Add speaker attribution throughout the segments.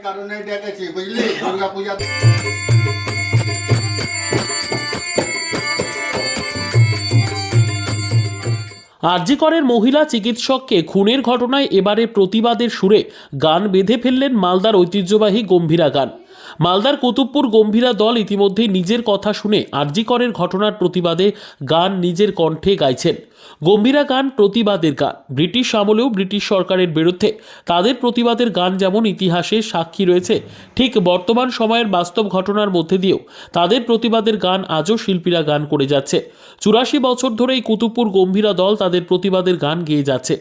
Speaker 1: কারণে ডেকেছি বুঝলি, দুর্গা পূজা।
Speaker 2: আরজি করের মহিলা চিকিৎসককে খুনের ঘটনায় এবারে প্রতিবাদের সুরে গান বেঁধে ফেললেন মালদার ঐতিহ্যবাহী গম্ভীরা গান। মালদার কুতুবপুর গম্ভীরা দল ইতিমধ্যে নিজের কথা শুনে আরজি করের ঘটনার প্রতিবাদে গান নিজের কণ্ঠে গাইছেন। গম্ভীরা গান প্রতিবাদের গান। ব্রিটিশ আমলেও ব্রিটিশ সরকারের বিরুদ্ধে তাদের প্রতিবাদের গান যেমন ইতিহাসে সাক্ষী রয়েছে, ঠিক বর্তমান সময়ের বাস্তব ঘটনার মধ্যে দিয়েও তাদের প্রতিবাদের গান আজও শিল্পীরা গান করে যাচ্ছে। 84 বছর ধরে এই কুতুবপুর গম্ভীরা দল তাদের প্রতিবাদের গান গেয়ে যাচ্ছে।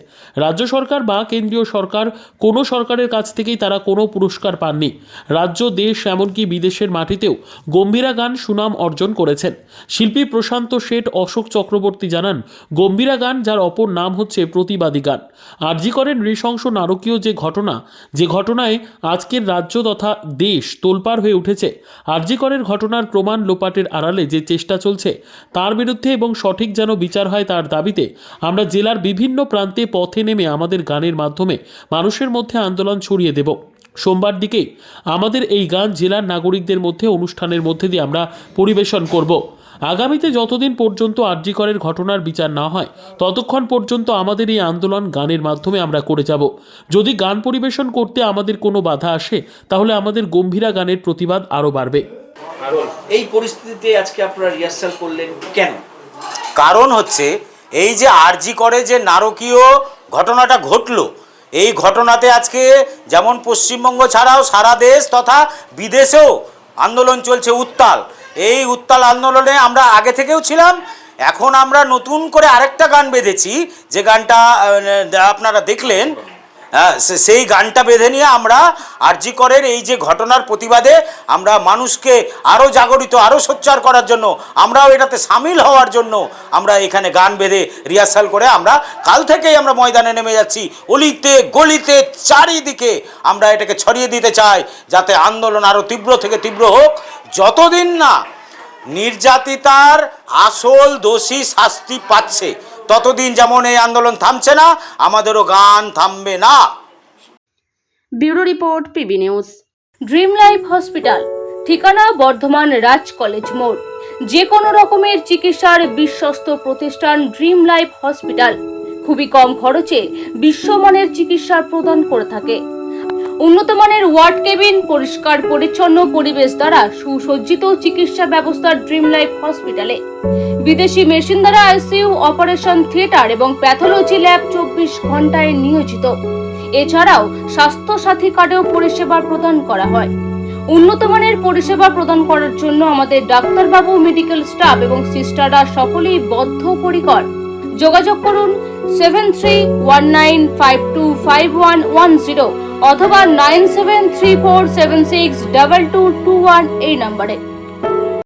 Speaker 2: রাজ্য সরকার বা কেন্দ্রীয় সরকার কোনো সরকারের কাছ থেকেই তারা কোনো পুরস্কার পাননি। রাজ্য, দেশ, এমনকি বিদেশের মাটিতেও গম্ভীরা গান সুনাম অর্জন করেছেন। শিল্পী প্রশান্ত শেঠ, অশোক চক্রবর্তী জানান, গম্ভীরা গান যার অপর নাম হচ্ছে প্রতিবাদী গান। আরজি করের নৃশংস নারকীয় যে ঘটনায় আজকের রাজ্য তথা দেশ তোলপাড় হয়ে উঠেছে, আরজি করের ঘটনার প্রমাণ লোপাটের আড়ালে যে চেষ্টা চলছে তার বিরুদ্ধে এবং সঠিক যেন বিচার হয় তার দাবিতে আমরা জেলার বিভিন্ন প্রান্তে পথে নেমে আমাদের গানের মাধ্যমে মানুষের মধ্যে আন্দোলন ছড়িয়ে দেব। সোমবার দিকেই আমাদের এই গান জেলার নাগরিকদের মধ্যে অনুষ্ঠানের মধ্যে দিয়ে আমরা পরিবেশন করব। আগামীতে যতদিন পর্যন্ত আরজি করের ঘটনার বিচার না হয় ততক্ষণ পর্যন্ত আমাদের এই আন্দোলন গানের মাধ্যমে আমরা করে যাব। যদি গান পরিবেশন করতে আমাদের কোনো বাধা আসে তাহলে আমাদের গম্ভীরা গানের প্রতিবাদ আরও বাড়বে।
Speaker 3: এই পরিস্থিতিতে আজকে আপনারা রিহার্সাল করলেন কেন?
Speaker 4: কারণ হচ্ছে এই যে আরজি করে যে নারকীয় ঘটনাটা ঘটলো, এই ঘটনাতে আজকে যেমন পশ্চিমবঙ্গ ছাড়াও সারা দেশ তথা বিদেশেও আন্দোলন চলছে উত্তাল। এই উত্তাল আন্দোলনে আমরা আগে থেকেও ছিলাম। এখন আমরা নতুন করে আরেকটা গান বেঁধেছি, যে গানটা আপনারা দেখলেন। সেই গানটা বেঁধে নিয়ে আমরা আরজি করের এই যে ঘটনার প্রতিবাদে আমরা মানুষকে আরও জাগরিত, আরও সোচ্চার করার জন্য, আমরাও এটাতে সামিল হওয়ার জন্য আমরা এখানে গান বেঁধে রিহার্সাল করে আমরা কাল থেকেই আমরা ময়দানে নেমে যাচ্ছি। অলিতে গলিতে চারিদিকে আমরা এটাকে ছড়িয়ে দিতে চাই, যাতে আন্দোলন আরও তীব্র থেকে তীব্র হোক। যতদিন না নির্যাতিতার আসল দোষী শাস্তি পাচ্ছে ততদিন যেমন এই আন্দোলন থামছে না, আমাদেরও গান থামবে না।
Speaker 5: Bureau report, PB news. Dream life hospital, ঠিকানা বর্ধমান রাজ কলেজ মোড়। যে কোনো রকমের চিকিৎসার বিশ্বস্ত প্রতিষ্ঠান ড্রিম লাইফ হসপিটাল খুবই কম খরচে বিশ্বমানের চিকিৎসা প্রদান করে থাকে। উন্নত মানের ওয়ার্ড কেবিন, পরিষ্কার পরিচ্ছন্ন পরিবেশ দ্বারা সুসজ্জিত চিকিৎসা ব্যবস্থা ড্রিম লাইফ হসপিটালে। বিদেশি মেশিন দ্বারা আইসিইউ, অপারেশন থিয়েটার এবং প্যাথোলজি ল্যাব 24 ঘন্টায় নিয়োজিত। এছাড়াও স্বাস্থ্য সাথী কার্ডেও পরিষেবা প্রদান করা হয়। উন্নত মানের পরিষেবা প্রদান করার জন্য আমাদের ডাক্তারবাবু, মেডিকেল স্টাফ এবং সিস্টাররা সকলেই বদ্ধপরিকর। যোগাযোগ করুন 7319525110 অথবা 9734762221 এই নম্বরে।